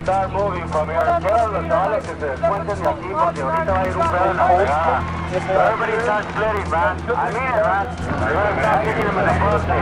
start moving from here. Tell los chavales que se descuenten de aquí porque ahorita va a ir un pedo en la fregada. Everybody start splitting, man. I mean it, man. We're going to start kicking them in the pussy.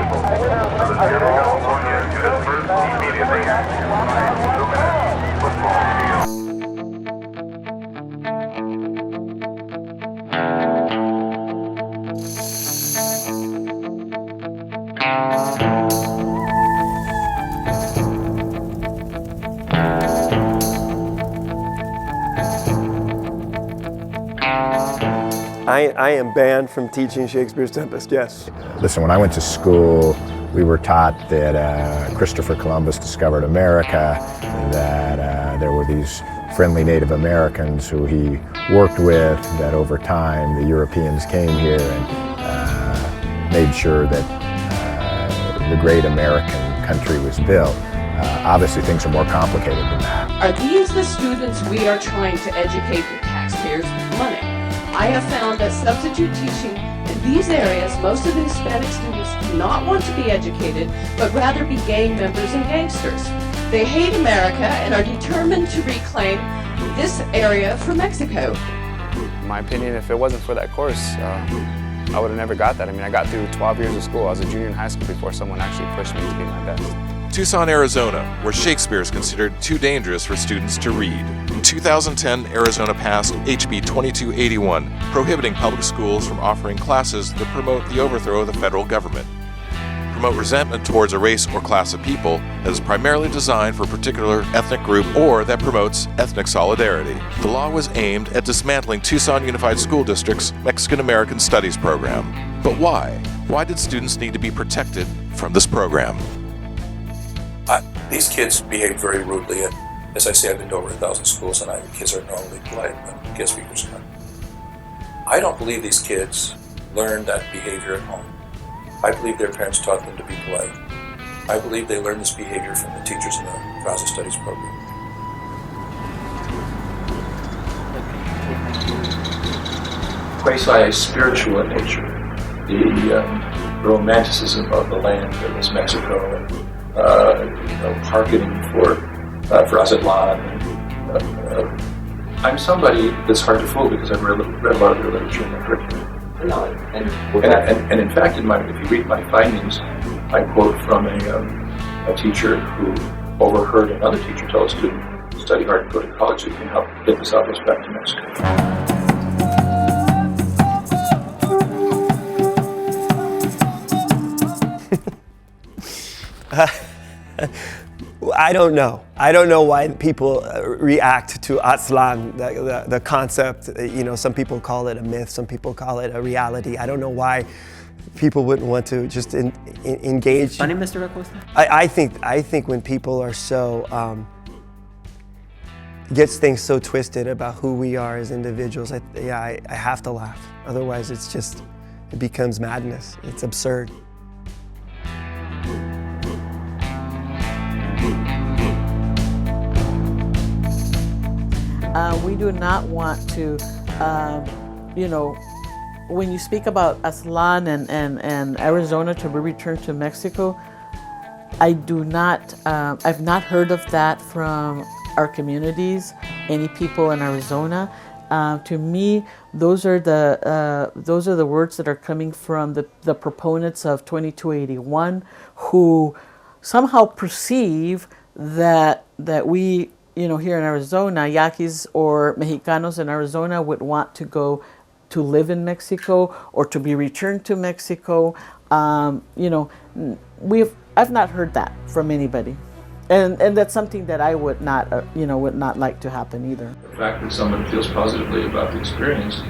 I am banned from teaching Shakespeare's Tempest, yes. Listen, when I went to school, we were taught that Christopher Columbus discovered America, that there were these friendly Native Americans who he worked with, that over time the Europeans came here and made sure that the great American country was built. Obviously things are more complicated than that. Are these the students we are trying to educate with taxpayers' money? I have found that substitute teaching in these areas, most of the Hispanic students do not want to be educated, but rather be gang members and gangsters. They hate America and are determined to reclaim this area for Mexico. In my opinion, if it wasn't for that course, I would have never got that. I mean, I got through 12 years of school. I was a junior in high school before someone actually pushed me to be my best. Tucson, Arizona, where Shakespeare is considered too dangerous for students to read. In 2010, Arizona passed HB 2281, prohibiting public schools from offering classes that promote the overthrow of the federal government, promote resentment towards a race or class of people that is primarily designed for a particular ethnic group or that promotes ethnic solidarity. The law was aimed at dismantling Tucson Unified School District's Mexican-American Studies program. But why? Why did students need to be protected from this program? These kids behave very rudely. As I say, I've been to over 1,000 schools, and kids are normally polite when guest speakers come. I don't believe these kids learned that behavior at home. I believe their parents taught them to be polite. I believe they learned this behavior from the teachers in the Crusade Studies program. Quasi-spiritual in nature, the romanticism of the land that is Mexico, and hearkening for Aztlán. I'm somebody that's hard to fool because I've read a lot of their literature in my curriculum. And in fact, if you read my findings, I quote from a teacher who overheard another teacher tell a student, study hard and go to college so you can help get the Southwest back to Mexico. I don't know. I don't know why people react to Aztlán, the concept. Some people call it a myth, some people call it a reality. I don't know why people wouldn't want to just engage. Funny, Mr. Recosta? I think when people are so gets things so twisted about who we are as individuals, I have to laugh. Otherwise, it becomes madness. It's absurd. We do not want to, when you speak about Aztlán and Arizona to be returned to Mexico, I've not heard of that from our communities, any people in Arizona. To me, those are the words that are coming from the proponents of 2281, who somehow perceive that we, here in Arizona, Yaquis or Mexicanos in Arizona would want to go to live in Mexico or to be returned to Mexico. I've not heard that from anybody, and that's something that I would not like to happen either. The fact that someone feels positively about the experience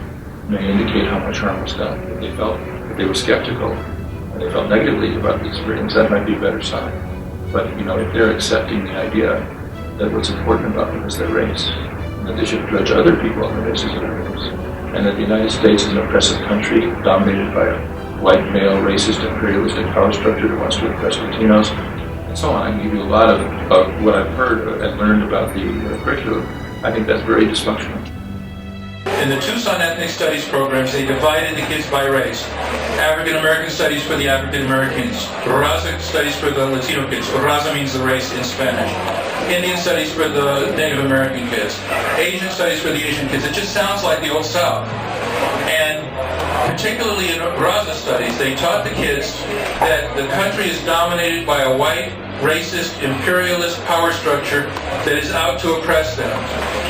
may indicate how much harm was done. If they felt that they were skeptical and they felt negatively about the experience, that might be a better sign. But if they're accepting the idea that what's important about them is their race, and that they should judge other people on the basis of their race, and that the United States is an oppressive country dominated by a white, male, racist, imperialistic power structure that wants to oppress Latinos, and so on. I can give you a lot of what I've heard and learned about the curriculum. I think that's very dysfunctional. In the Tucson Ethnic Studies programs, they divided the kids by race. African American Studies for the African Americans. Raza Studies for the Latino kids. Raza means the race in Spanish. Indian studies for the Native American kids, Asian studies for the Asian kids. It just sounds like the old South. And particularly in Raza studies, they taught the kids that the country is dominated by a white, racist, imperialist power structure that is out to oppress them.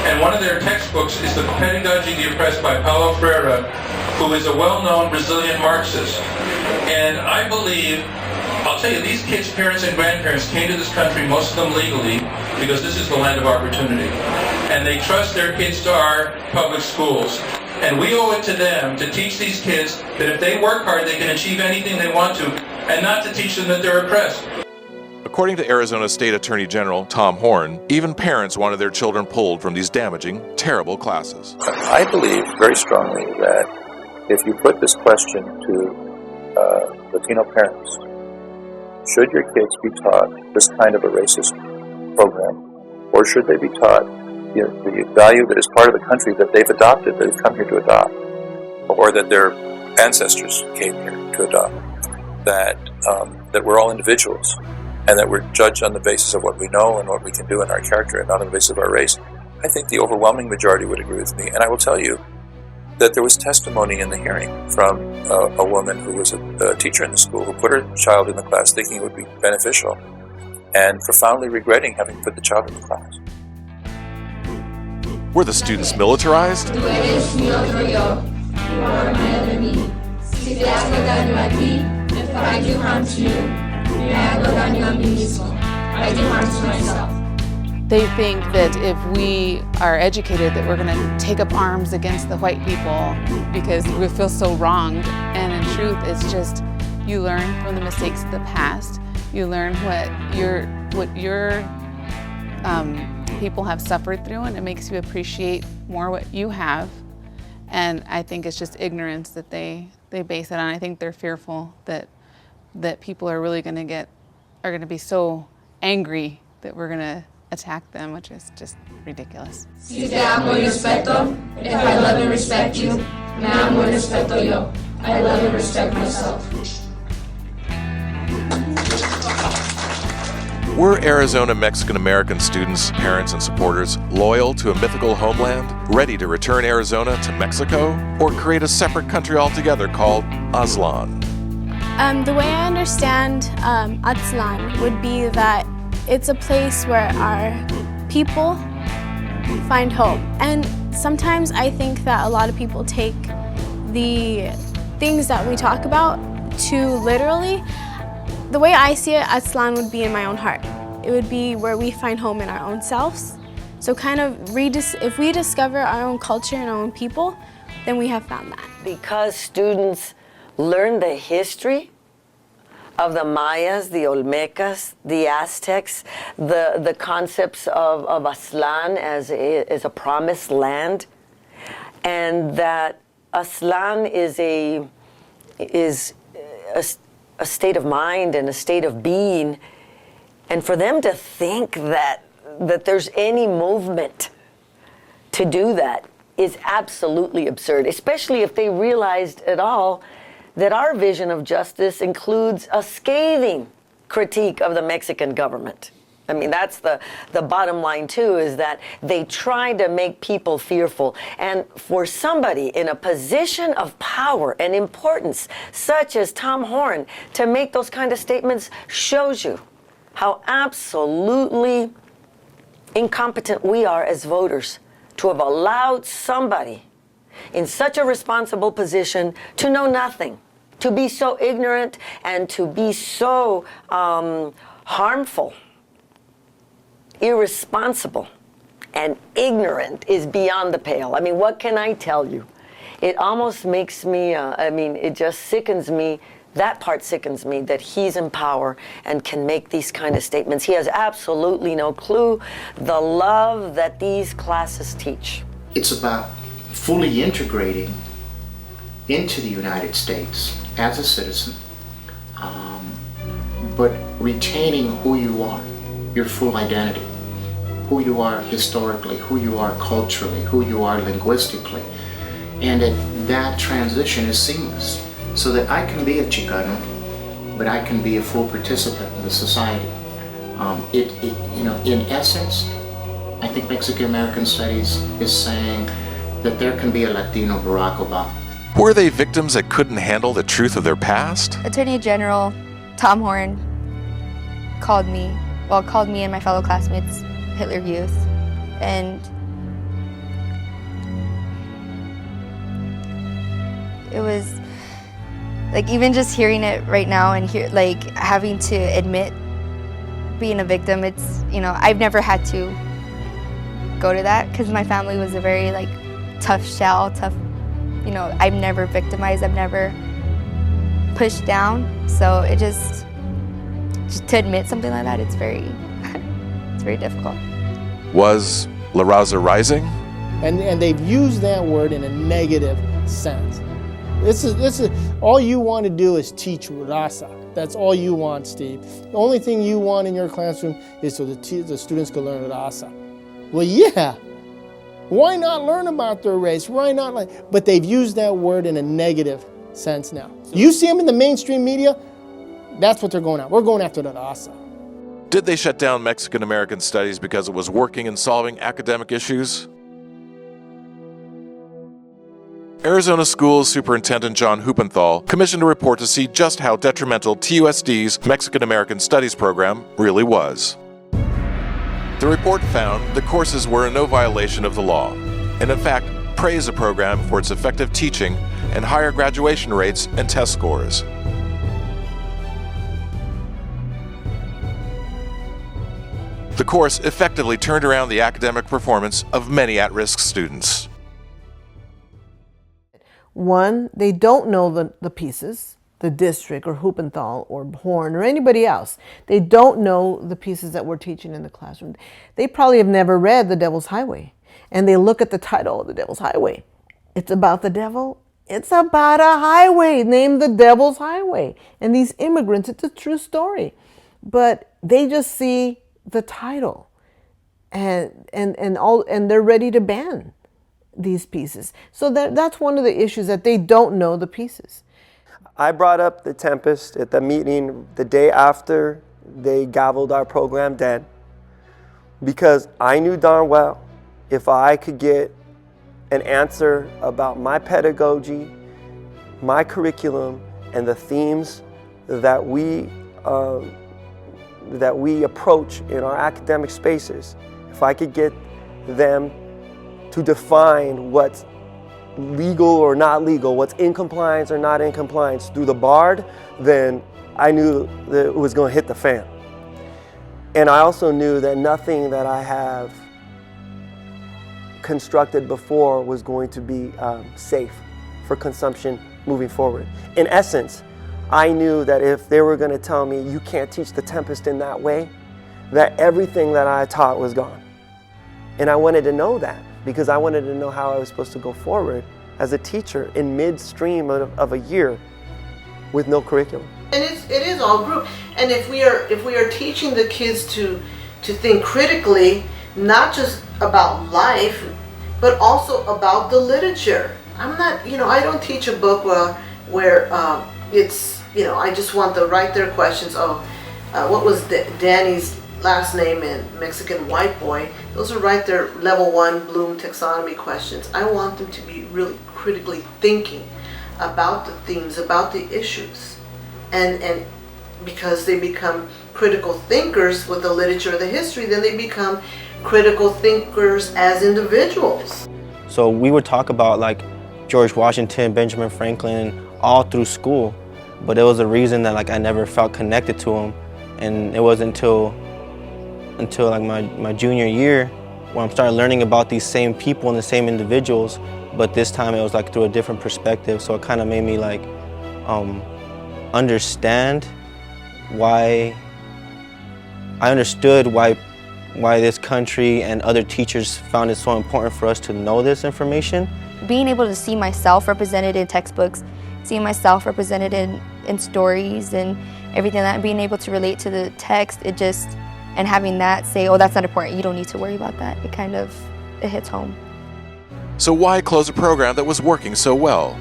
And one of their textbooks is The Pedagogy of the Oppressed by Paulo Freire, who is a well-known Brazilian Marxist. And I believe, I'll tell you, these kids' parents and grandparents came to this country, most of them legally, because this is the land of opportunity. And they trust their kids to our public schools. And we owe it to them to teach these kids that if they work hard, they can achieve anything they want to, and not to teach them that they're oppressed. According to Arizona State Attorney General Tom Horne, even parents wanted their children pulled from these damaging, terrible classes. I believe very strongly that if you put this question to Latino parents, should your kids be taught this kind of a racist program, or should they be taught the value that is part of the country that they've adopted, that they've come here to adopt, or that their ancestors came here to adopt, that we're all individuals, and that we're judged on the basis of what we know and what we can do in our character and not on the basis of our race? I think the overwhelming majority would agree with me. And I will tell you that there was testimony in the hearing from a woman who was a teacher in the school who put her child in the class thinking it would be beneficial and profoundly regretting having put the child in the class. Were the students militarized? Tú eres mi otro yo. You are my enemy. Si te hago daño a ti, if I do harm to you, me hago daño a mí mismo. I do harm to myself. They think that if we are educated that we're going to take up arms against the white people because we feel so wronged. And in truth, it's just you learn from the mistakes of the past. You learn what your people have suffered through, and it makes you appreciate more what you have. And I think it's just ignorance that they base it on. I think they're fearful that people are really going to be so angry that we're going to attack them, which is just ridiculous. Si te amo y respeto, if I love and respect you, me amo y respeto yo. I love and respect myself. Were Arizona Mexican-American students, parents, and supporters loyal to a mythical homeland, ready to return Arizona to Mexico, or create a separate country altogether called Aztlán? The way I understand Aztlán would be that it's a place where our people find home. And sometimes I think that a lot of people take the things that we talk about too literally. The way I see it, Aztlán would be in my own heart. It would be where we find home in our own selves. So kind of if we discover our own culture and our own people, then we have found that. Because students learn the history of the Mayas, the Olmecas, the Aztecs, the concepts of Aztlán as a promised land, and that Aztlán is a state of mind and a state of being, and for them to think that there's any movement to do that is absolutely absurd, especially if they realized at all that our vision of justice includes a scathing critique of the Mexican government. I mean, that's the bottom line too, is that they try to make people fearful. And for somebody in a position of power and importance, such as Tom Horne, to make those kind of statements shows you how absolutely incompetent we are as voters to have allowed somebody in such a responsible position to know nothing, to be so ignorant and to be so harmful. Irresponsible and ignorant is beyond the pale. I mean, what can I tell you? It almost makes me, it just sickens me. That part sickens me, that he's in power and can make these kind of statements. He has absolutely no clue the love that these classes teach. It's about fully integrating into the United States as a citizen, but retaining who you are, your full identity, who you are historically, who you are culturally, who you are linguistically, and that transition is seamless, so that I can be a Chicano, but I can be a full participant in the society. In essence, I think Mexican American Studies is saying that there can be a Latino Barack Obama. Were they victims that couldn't handle the truth of their past? Attorney General Tom Horne called me and my fellow classmates Hitler Youth, and it was like, even just hearing it right now and having to admit being a victim, it's, I've never had to go to that because my family was a very tough shell, I've never victimized, I've never pushed down, so it just to admit something like that, it's very difficult. Was La Raza rising? And they've used that word in a negative sense. This is all you want to do is teach raza. That's all you want, Steve. The only thing you want in your classroom is so the students can learn raza. Well, yeah. Why not learn about their race? Why not But they've used that word in a negative sense now. You see them in the mainstream media, that's what they're going after. We're going after the raza. Did they shut down Mexican American Studies because it was working and solving academic issues? Arizona Schools Superintendent John Huppenthal commissioned a report to see just how detrimental TUSD's Mexican American Studies program really was. The report found the courses were in no violation of the law, and in fact praised the program for its effective teaching and higher graduation rates and test scores. The course effectively turned around the academic performance of many at-risk students. One, they don't know the pieces, the district or Huppenthal or Horne or anybody else. They don't know the pieces that we're teaching in the classroom. They probably have never read The Devil's Highway. And they look at the title of The Devil's Highway. It's about the devil. It's about a highway named The Devil's Highway. And these immigrants, it's a true story. But they just see the title and they're ready to ban these pieces. So that's one of the issues, that they don't know the pieces. I brought up The Tempest at the meeting the day after they gavelled our program dead, because I knew darn well if I could get an answer about my pedagogy, my curriculum, and the themes that we approach in our academic spaces, if I could get them to define what's legal or not legal, what's in compliance or not in compliance through the BARD, then I knew that it was going to hit the fan. And I also knew that nothing that I have constructed before was going to be safe for consumption moving forward. In essence, I knew that if they were going to tell me you can't teach The Tempest in that way, that everything that I taught was gone. And I wanted to know that, because I wanted to know how I was supposed to go forward as a teacher in midstream of a year with no curriculum. And it is all group. And if we are teaching the kids to think critically, not just about life, but also about the literature. I'm not, I don't teach a book where it's, I just want to write their questions. What was Danny's last name in Mexican white boy? Those are right there, level 1 Bloom taxonomy questions. I want them to be really critically thinking about the themes, about the issues. And because they become critical thinkers with the literature, the history, then they become critical thinkers as individuals. So we would talk about George Washington, Benjamin Franklin, all through school, but it was a reason that I never felt connected to them. And it wasn't until my junior year when I started learning about these same people and the same individuals, but this time it was through a different perspective. So it kind of made me understand why, I understood why this country and other teachers found it so important for us to know this information. Being able to see myself represented in textbooks, seeing myself represented in stories and everything like that, and being able to relate to the text, and having that say, oh, that's not important, you don't need to worry about that, it hits home. So why close a program that was working so well?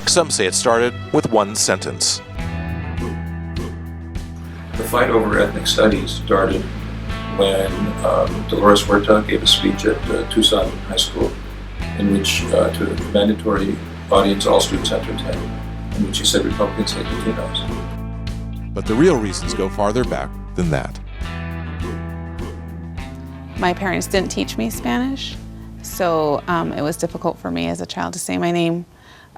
Some say it started with one sentence. The fight over ethnic studies started when Dolores Huerta gave a speech at Tucson High School, in which, to a mandatory audience, all students had to attend, in which she said Republicans hate Latinos. But the real reasons go farther back than that. My parents didn't teach me Spanish, so it was difficult for me as a child to say my name.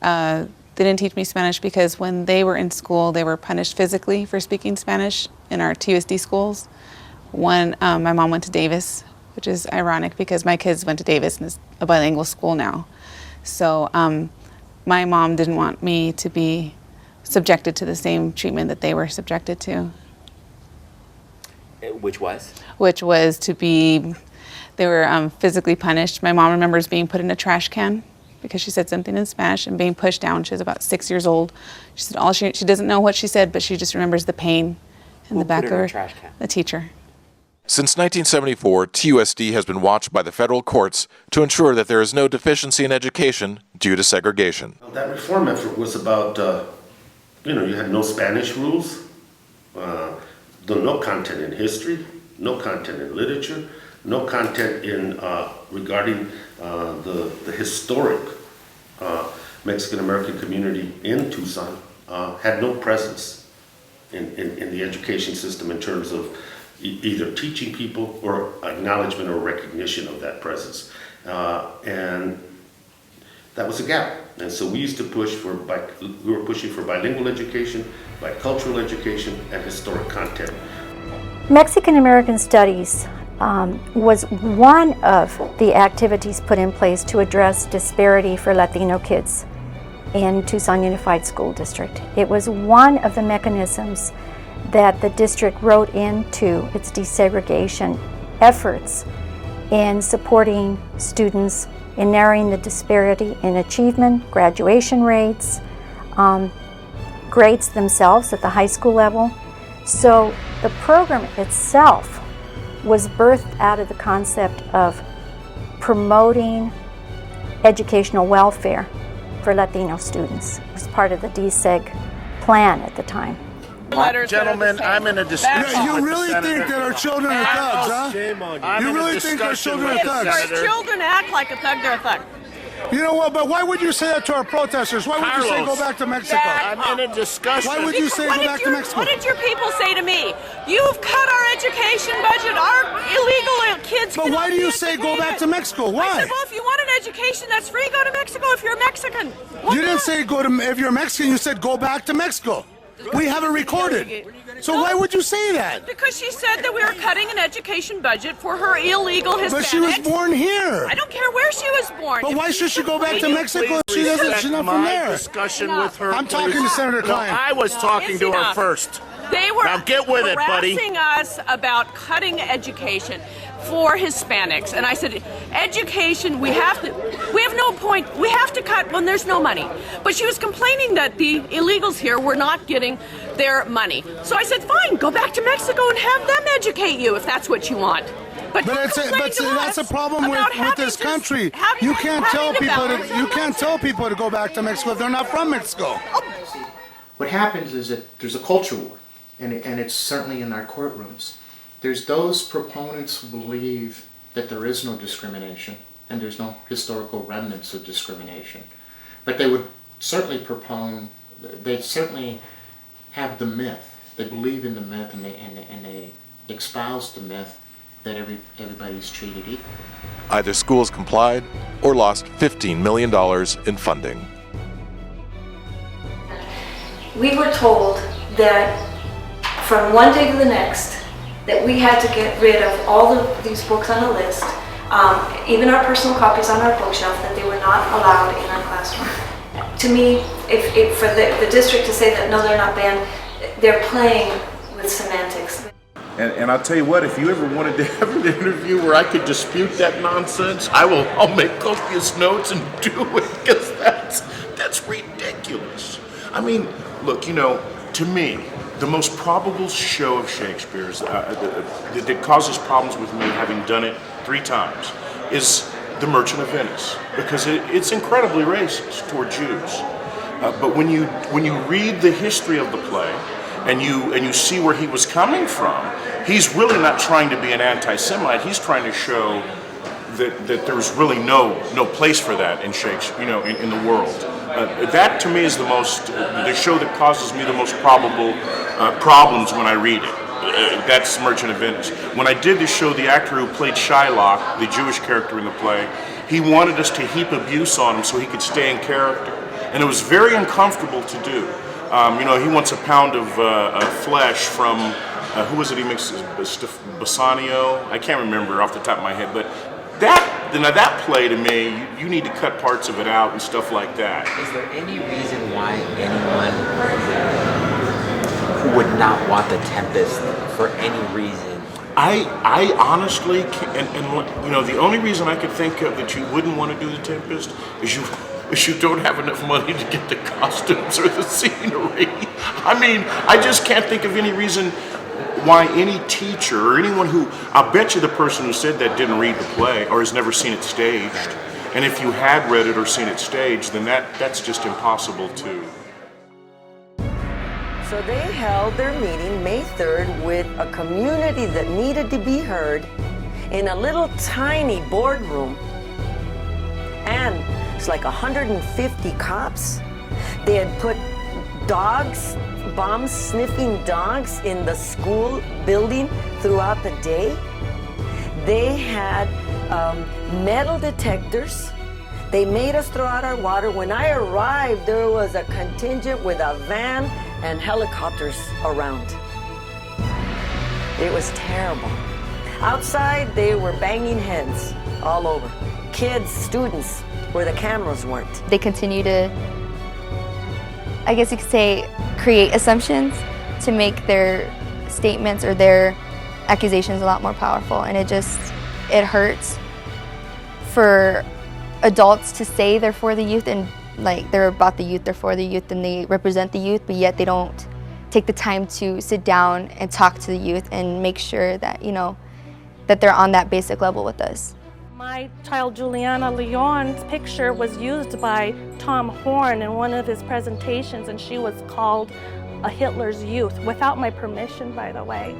They didn't teach me Spanish because when they were in school, they were punished physically for speaking Spanish in our TUSD schools. One, my mom went to Davis, which is ironic because my kids went to Davis and it's a bilingual school now. So my mom didn't want me to be subjected to the same treatment that they were subjected to. Which was? Which was to be, they were physically punished. My mom remembers being put in a trash can because she said something in Spanish and being pushed down. She was about 6 years old. She said she doesn't know what she said, but she just remembers the pain in the back of her. Trash can? The teacher. Since 1974, TUSD has been watched by the federal courts to ensure that there is no deficiency in education due to segregation. That reform effort was about, you had no Spanish rules, no content in history, no content in literature, no content in regarding the historic Mexican-American community in Tucson, had no presence in the education system in terms of either teaching people or acknowledgement or recognition of that presence. And that was a gap. And so we used to push we were pushing for bilingual education, bicultural education, and historic content. Mexican American Studies was one of the activities put in place to address disparity for Latino kids in Tucson Unified School District. It was one of the mechanisms that the district wrote into its desegregation efforts in supporting students in narrowing the disparity in achievement, graduation rates, grades themselves at the high school level. So the program itself was birthed out of the concept of promoting educational welfare for Latino students. It was part of the deseg plan at the time. Gentlemen, I'm in a discussion. You really think that our children are thugs, huh? Shame on you. You really think our children are thugs? If our children act like a thug, they're a thug. You know what, but why would you say that to our protesters? Why would you say go back to Mexico? I'm in a discussion. Why would you say go back to Mexico? What did your people say to me? You've cut our education budget, our illegal kids. But why do you say go back to Mexico? Why? I said, well, if you want an education that's free, go to Mexico if you're Mexican. You didn't say if you're Mexican, you said go back to Mexico. We have it recorded. So why would you say that? Because she said that we were cutting an education budget for her illegal Hispanics. But she was born here. I don't care where she was born. But why should she go back to Mexico if she's not from there? Discussion with her. I'm talking to Senator Klein. I was talking to her first. They were now get with it, buddy. harassing us about cutting education for Hispanics, and I said, education, we have no point, we have to cut when there's no money. But she was complaining that the illegals here were not getting their money. So I said, fine, go back to Mexico and have them educate you if that's what you want. But that's a problem with this country. You can't tell people to go back to Mexico if they're not from Mexico. What happens is that there's a culture war, and it's certainly in our courtrooms. There's those proponents who believe that there is no discrimination and there's no historical remnants of discrimination. But they would certainly they certainly have the myth. They believe in the myth and they espouse the myth that everybody's treated equal. Either schools complied or lost $15 million in funding. We were told that from one day to the next, that we had to get rid of all of these books on the list, even our personal copies on our bookshelf, that they were not allowed in our classroom. To me, if for the district to say that no, they're not banned, they're playing with semantics. And I'll tell you what, if you ever wanted to have an interview where I could dispute that nonsense, I'll make copious notes and do it, because that's ridiculous. I mean, look, to me, the most probable show of Shakespeare's that causes problems with me, having done it 3 times, is The Merchant of Venice, because it's incredibly racist toward Jews. But when you read the history of the play and you see where he was coming from, he's really not trying to be an anti-Semite. He's trying to show that there's really no place for that in Shakespeare, in the world. That to me is the show that causes me the most probable problems when I read it. That's Merchant of Venice. When I did this show, the actor who played Shylock, the Jewish character in the play, he wanted us to heap abuse on him so he could stay in character. And it was very uncomfortable to do. He wants a pound of flesh from, who was it he mixed, Bassanio? I can't remember off the top of my head, but that play to me, you need to cut parts of it out and stuff like that. Is there any reason why anyone who would not want The Tempest for any reason? I honestly can't, and the only reason I could think of that you wouldn't want to do The Tempest is you don't have enough money to get the costumes or the scenery. I mean, I just can't think of any reason why any teacher or anyone who, I'll bet you the person who said that didn't read the play or has never seen it staged. And if you had read it or seen it staged, then that's just impossible too. So they held their meeting May 3rd with a community that needed to be heard in a little tiny boardroom. And it's like 150 cops. They had put dogs, bomb-sniffing dogs in the school building throughout the day. They had metal detectors. They made us throw out our water. When I arrived, there was a contingent with a van and helicopters around. It was terrible. Outside, they were banging heads all over. Kids, students, where the cameras weren't. They continue to, I guess you could say, create assumptions to make their statements or their accusations a lot more powerful, and it hurts for adults to say they're for the youth and like they're about the youth, they're for the youth, and they represent the youth, but yet they don't take the time to sit down and talk to the youth and make sure that, that they're on that basic level with us. My child Juliana Leon's picture was used by Tom Horne in one of his presentations, and she was called a Hitler's youth, without my permission, by the way.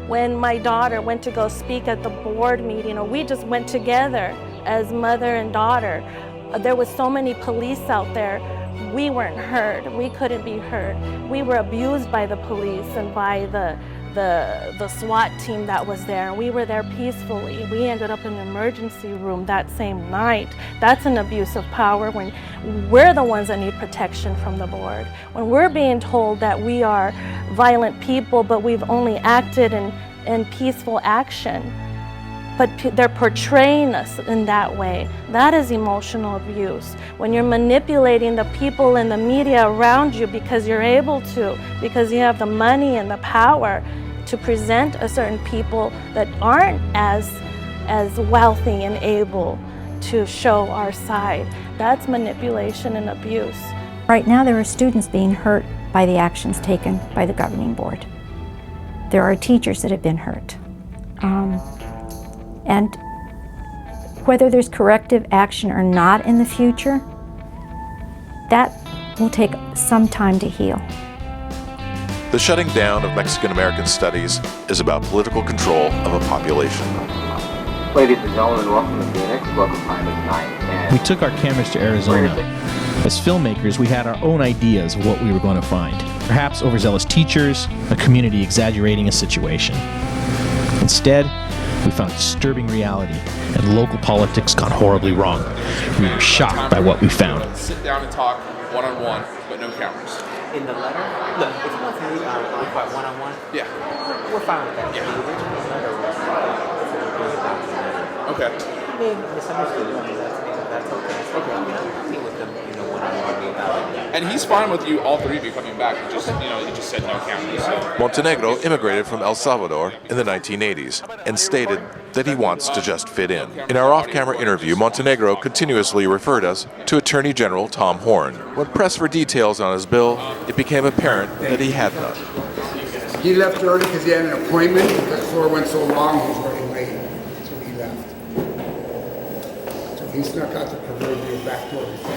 When my daughter went to go speak at the board meeting, or we just went together as mother and daughter, there was so many police out there. We weren't heard. We couldn't be heard. We were abused by the police and by the SWAT team that was there. We were there peacefully. We ended up in the emergency room that same night. That's an abuse of power when we're the ones that need protection from the board. When we're being told that we are violent people, but we've only acted in peaceful action. But they're portraying us in that way. That is emotional abuse. When you're manipulating the people in the media around you because you're able to, because you have the money and the power to present a certain people that aren't as wealthy and able to show our side. That's manipulation and abuse. Right now there are students being hurt by the actions taken by the governing board. There are teachers that have been hurt. And whether there's corrective action or not in the future, that will take some time to heal. The shutting down of Mexican American studies is about political control of a population. Ladies and gentlemen, welcome to Phoenix. Welcome time is 9 and We took our cameras to Arizona. As filmmakers, we had our own ideas of what we were going to find. Perhaps overzealous teachers, a community exaggerating a situation. Instead, we found disturbing reality, and local politics gone horribly wrong. We were shocked by what we found. Sit down and talk one-on-one, but no cameras. in the letter, look, if you want to meet require one-on-one, yeah, we're fine with that. Yeah. The original letter was okay. I mean, misunderstood. I mean, that's okay. Okay. I mean, I'm happy with them, one-on-one about it. And he's fine with you, all three of you coming back. He just, he just said no cameras. So. Montenegro immigrated from El Salvador in the 1980s and stated that he wants to just fit in. In our off-camera interview, Montenegro continuously referred us to Attorney General Tom Horne. When pressed for details on his bill, it became apparent that he had none. He left early because he had an appointment. The floor went so long, he was running late. So he left. So he snuck out the proverbial back door before.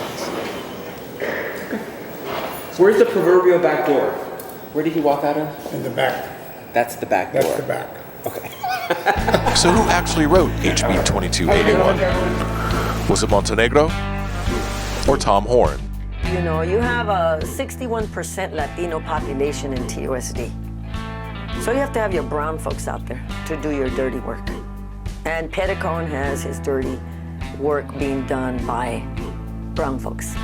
Where's the proverbial back door? Where did he walk out of? In the back. That's the back door. That's the back. Okay. So who actually wrote HB 2281? Was it Montenegro or Tom Horne? You know, you have a 61% Latino population in TUSD. So you have to have your brown folks out there to do your dirty work. And Petticone has his dirty work being done by brown folks.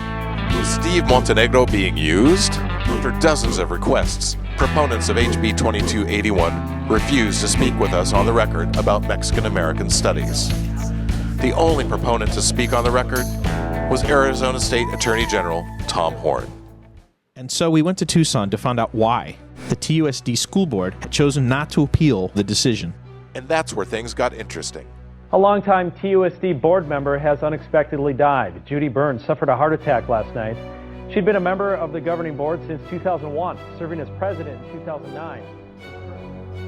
Was Steve Montenegro being used? For dozens of requests, proponents of HB 2281 refused to speak with us on the record about Mexican American studies. The only proponent to speak on the record was Arizona State Attorney General Tom Horne. And so we went to Tucson to find out why the TUSD school board had chosen not to appeal the decision. And that's where things got interesting. A longtime TUSD board member has unexpectedly died. Judy Burns suffered a heart attack last night. She'd been a member of the governing board since 2001, serving as president in 2009.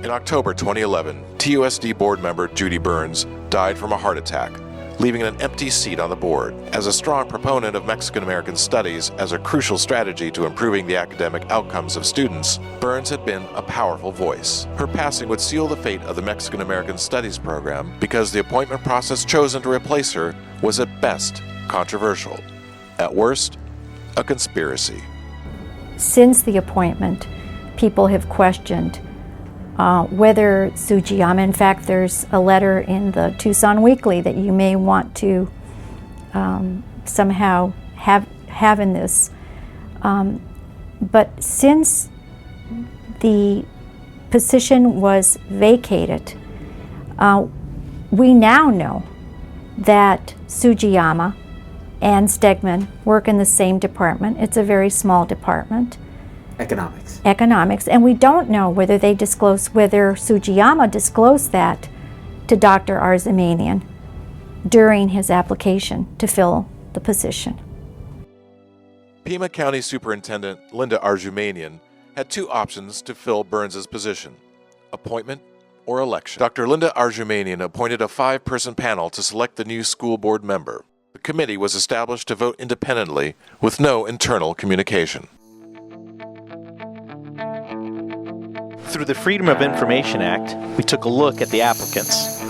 In October 2011, TUSD board member Judy Burns died from a heart attack, leaving an empty seat on the board. As a strong proponent of Mexican American studies as a crucial strategy to improving the academic outcomes of students, Burns had been a powerful voice. Her passing would seal the fate of the Mexican American Studies program because the appointment process chosen to replace her was at best controversial, at worst a conspiracy. Since the appointment, people have questioned whether Sugiyama, in fact, there's a letter in the Tucson Weekly that you may want to somehow have in this. But since the position was vacated, we now know that Sugiyama and Stegman work in the same department. It's a very small department. Economics, and we don't know whether whether Sugiyama disclosed that to Dr. Arzamanian during his application to fill the position. Pima County Superintendent Linda Arzamanian had two options to fill Burns's position: appointment or election. Dr. Linda Arzamanian appointed a 5-person panel to select the new school board member. The committee was established to vote independently with no internal communication. Through the Freedom of Information Act, we took a look at the applicants.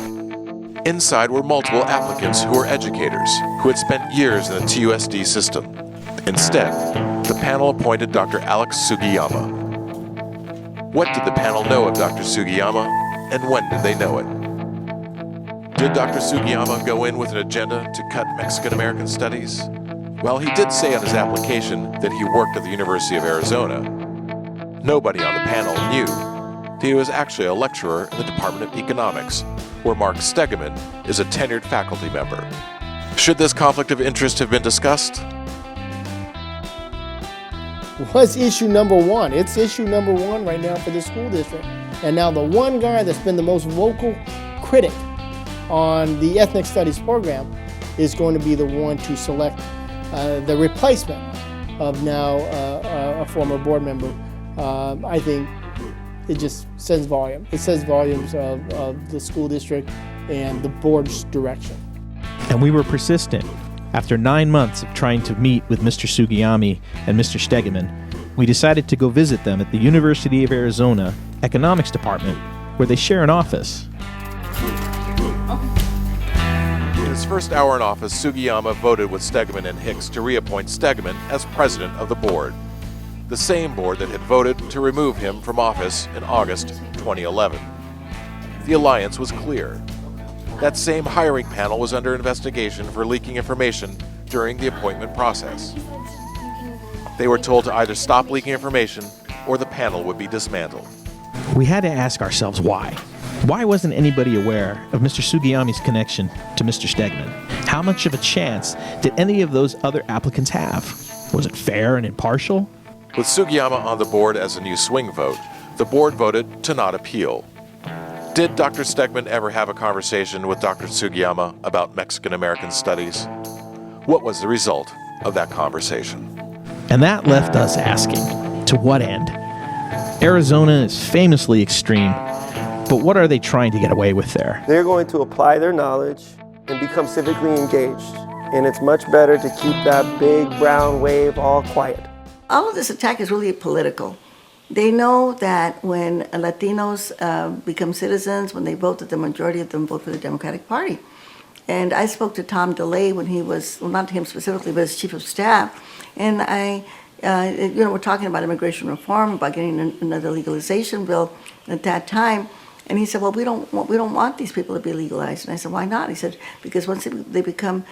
Inside were multiple applicants who were educators, who had spent years in the TUSD system. Instead, the panel appointed Dr. Alex Sugiyama. What did the panel know of Dr. Sugiyama, and when did they know it? Did Dr. Sugiyama go in with an agenda to cut Mexican American studies? Well, he did say on his application that he worked at the University of Arizona. Nobody on the panel knew that he was actually a lecturer in the Department of Economics, where Mark Stegman is a tenured faculty member. Should this conflict of interest have been discussed? Was issue number one. It's issue number one right now for the school district. And now the one guy that's been the most vocal critic on the ethnic studies program is going to be the one to select the replacement of now a former board member. I think it just says volume. It says volumes of the school district and the board's direction. And we were persistent. After 9 months of trying to meet with Mr. Sugiyama and Mr. Stegman, we decided to go visit them at the University of Arizona Economics Department, where they share an office. In his first hour in office, Sugiyama voted with Stegman and Hicks to reappoint Stegman as president of the board, the same board that had voted to remove him from office in August 2011. The alliance was clear. That same hiring panel was under investigation for leaking information during the appointment process. They were told to either stop leaking information or the panel would be dismantled. We had to ask ourselves why. Why wasn't anybody aware of Mr. Sugiyama's connection to Mr. Stegman? How much of a chance did any of those other applicants have? Was it fair and impartial? With Sugiyama on the board as a new swing vote, the board voted to not appeal. Did Dr. Stegman ever have a conversation with Dr. Sugiyama about Mexican American studies? What was the result of that conversation? And that left us asking, to what end? Arizona is famously extreme, but what are they trying to get away with there? They're going to apply their knowledge and become civically engaged. And it's much better to keep that big brown wave all quiet. All of this attack is really political. They know that when Latinos become citizens, when they vote, that the majority of them vote for the Democratic Party. And I spoke to Tom DeLay when he was, well, not him specifically, but as chief of staff, and we're talking about immigration reform, about getting another legalization bill at that time. And he said, well, we don't want these people to be legalized. And I said, why not? He said, because once they become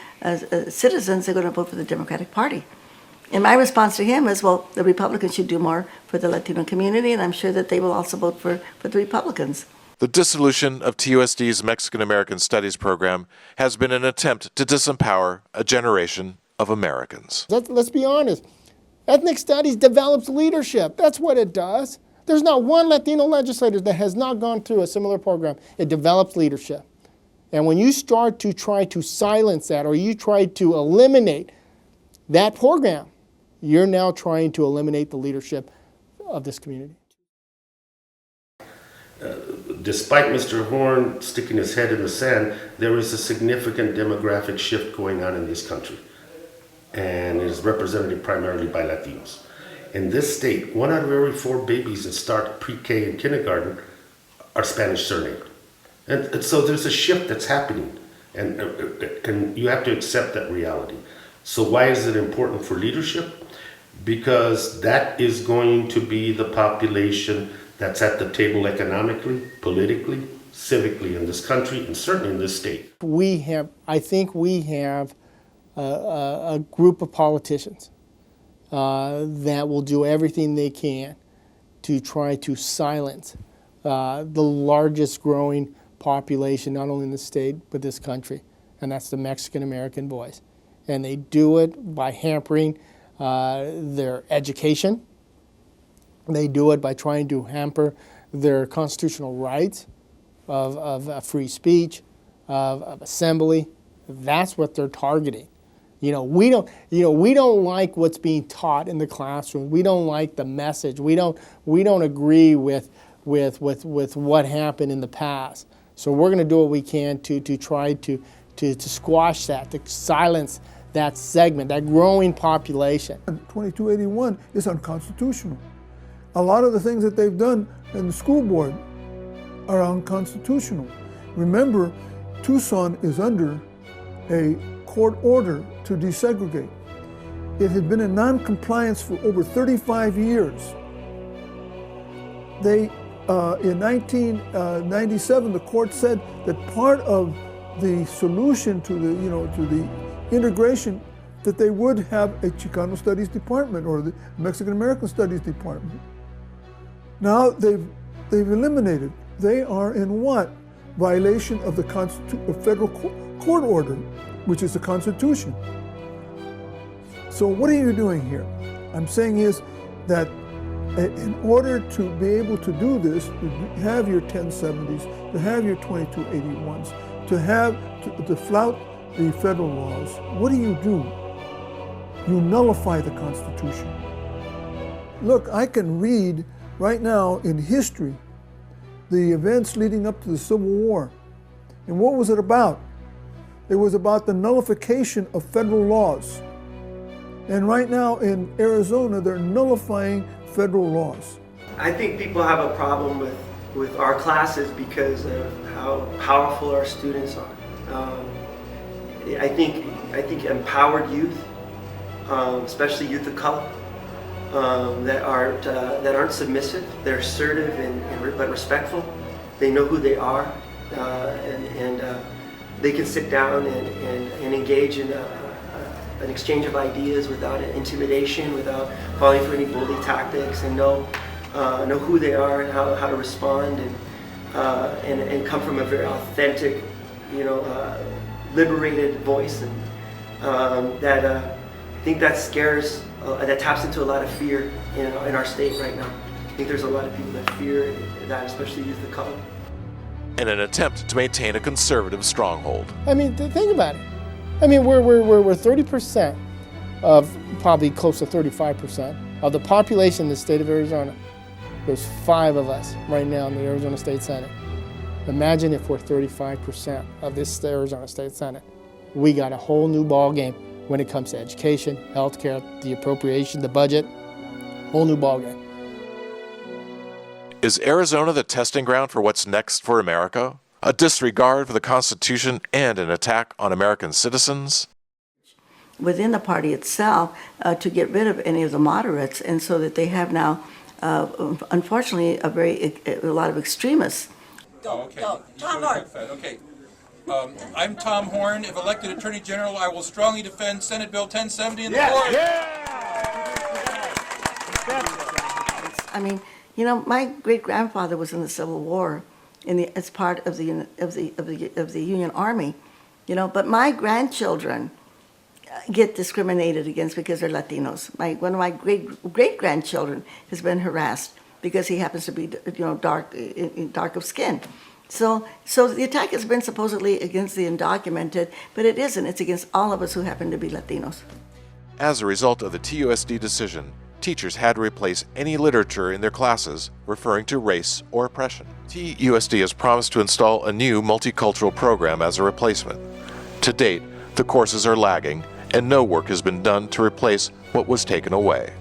citizens, they're going to vote for the Democratic Party. And my response to him is, well, the Republicans should do more for the Latino community, and I'm sure that they will also vote for the Republicans. The dissolution of TUSD's Mexican-American Studies program has been an attempt to disempower a generation of Americans. Let's be honest. Ethnic studies develops leadership. That's what it does. There's not one Latino legislator that has not gone through a similar program. It develops leadership. And when you start to try to silence that, or you try to eliminate that program, you're now trying to eliminate the leadership of this community. Despite Mr. Horne sticking his head in the sand, there is a significant demographic shift going on in this country. And it is represented primarily by Latinos. In this state, 1 out of every 4 babies that start pre-K and kindergarten are Spanish surnamed. And so there's a shift that's happening, and you have to accept that reality. So why is it important for leadership? Because that is going to be the population that's at the table economically, politically, civically in this country, and certainly in this state. I think we have a group of politicians that will do everything they can to try to silence the largest growing population, not only in the state, but this country, and that's the Mexican-American voice. And they do it by hampering their education. They do it by trying to hamper their constitutional rights of free speech, of assembly. That's what they're targeting. We don't like what's being taught in the classroom. We don't like the message. We don't agree with what happened in the past. So we're going to do what we can to try to squash that, to silence that segment, that growing population. 2281 is unconstitutional. A lot of the things that they've done in the school board are unconstitutional. Remember, Tucson is under a court order to desegregate. It had been in non-compliance for over 35 years. In 1997, the court said that part of the solution to the integration, that they would have a Chicano Studies Department or the Mexican American Studies Department. Now they've eliminated. They are in what? Violation of the federal court order, which is the Constitution. So what are you doing here? I'm saying is that in order to be able to do this, to have your 1070s, to have your 2281s, to flout the federal laws, what do? You nullify the Constitution. Look, I can read right now in history the events leading up to the Civil War. And what was it about? It was about the nullification of federal laws. And right now in Arizona, they're nullifying federal laws. I think people have a problem with our classes because of how powerful our students are. I think empowered youth, especially youth of color, that aren't submissive. They're assertive but respectful. They know who they are, and they can sit down and engage in an exchange of ideas without intimidation, without falling for any bully tactics, and know who they are and how to respond, and come from a very authentic, liberated voice, and I think that scares, that taps into a lot of fear in our state right now. I think there's a lot of people that fear that, especially youth of color. In an attempt to maintain a conservative stronghold. I mean, think about it. I mean, we're 30% of, probably close to 35% of the population in the state of Arizona. There's 5 of us right now in the Arizona State Senate. Imagine if we're 35% of this Arizona State Senate. We got a whole new ball game when it comes to education, healthcare, the appropriation, the budget, whole new ball game. Is Arizona the testing ground for what's next for America? A disregard for the Constitution and an attack on American citizens? Within the party itself, to get rid of any of the moderates, and so that they have now, unfortunately, a lot of extremists. Tom Horne. Okay. I'm Tom Horne. If elected Attorney General, I will strongly defend Senate Bill 1070 in the floor. I mean, you know, my great-grandfather was in the Civil War, as part of the Union Army, you know. But my grandchildren get discriminated against because they're Latinos. One of my great-grandchildren has been harassed because he happens to be, you know, dark of skin. So the attack has been supposedly against the undocumented, but it isn't. It's against all of us who happen to be Latinos. As a result of the TUSD decision, teachers had to replace any literature in their classes referring to race or oppression. TUSD has promised to install a new multicultural program as a replacement. To date, the courses are lagging, and no work has been done to replace what was taken away.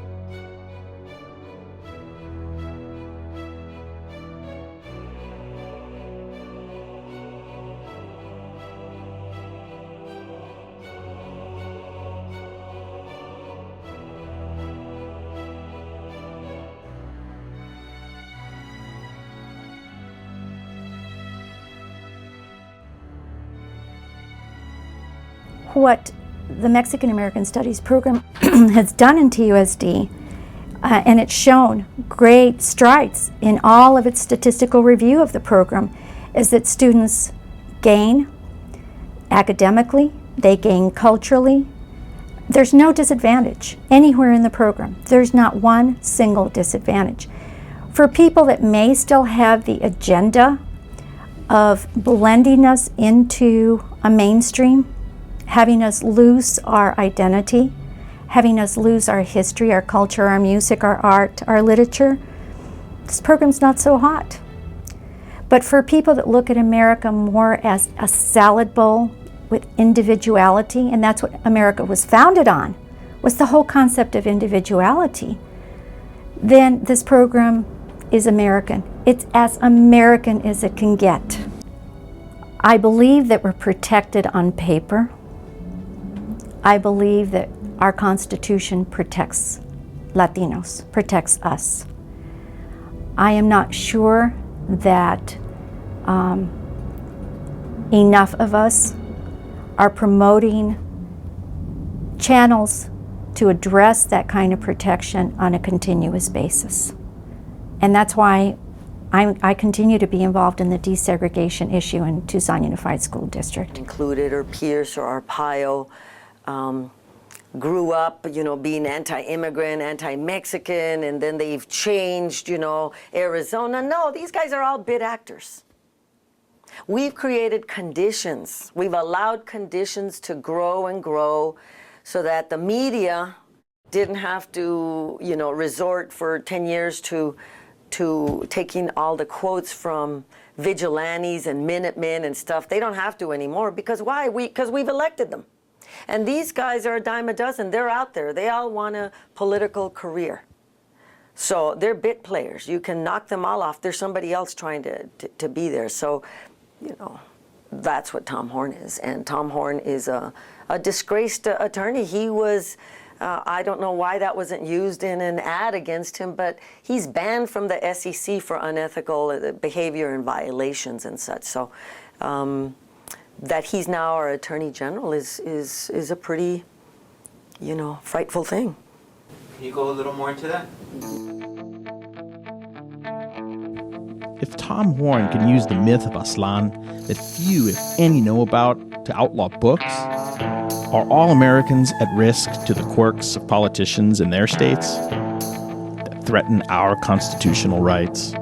What the Mexican American Studies program has done in TUSD, and it's shown great strides in all of its statistical review of the program, is that students gain academically, they gain culturally. There's no disadvantage anywhere in the program. There's not one single disadvantage. For people that may still have the agenda of blending us into a mainstream, having us lose our identity, having us lose our history, our culture, our music, our art, our literature, this program's not so hot. But for people that look at America more as a salad bowl with individuality, and that's what America was founded on, was the whole concept of individuality, then this program is American. It's as American as it can get. I believe that we're protected on paper. I believe that our Constitution protects Latinos, protects us. I am not sure that enough of us are promoting channels to address that kind of protection on a continuous basis. And that's why I continue to be involved in the desegregation issue in Tucson Unified School District. Included, or Pierce or Arpaio grew up, you know, being anti-immigrant, anti-Mexican, and then they've changed, you know, Arizona. No, these guys are all bit actors. We've created conditions. We've allowed conditions to grow and grow so that the media didn't have to, you know, resort for 10 years to taking all the quotes from vigilantes and Minutemen and stuff. They don't have to anymore. Because why? Because we've elected them. And these guys are a dime a dozen. They're out there. They all want a political career. So they're bit players. You can knock them all off. There's somebody else trying to be there. So, you know, that's what Tom Horne is. And Tom Horne is a disgraced attorney. He was, I don't know why that wasn't used in an ad against him, but he's banned from the SEC for unethical behavior and violations and such. So that he's now our Attorney General is a pretty, you know, frightful thing. Can you go a little more into that? If Tom Horne can use the myth of Aztlán that few, if any, know about to outlaw books, are all Americans at risk to the quirks of politicians in their states that threaten our constitutional rights?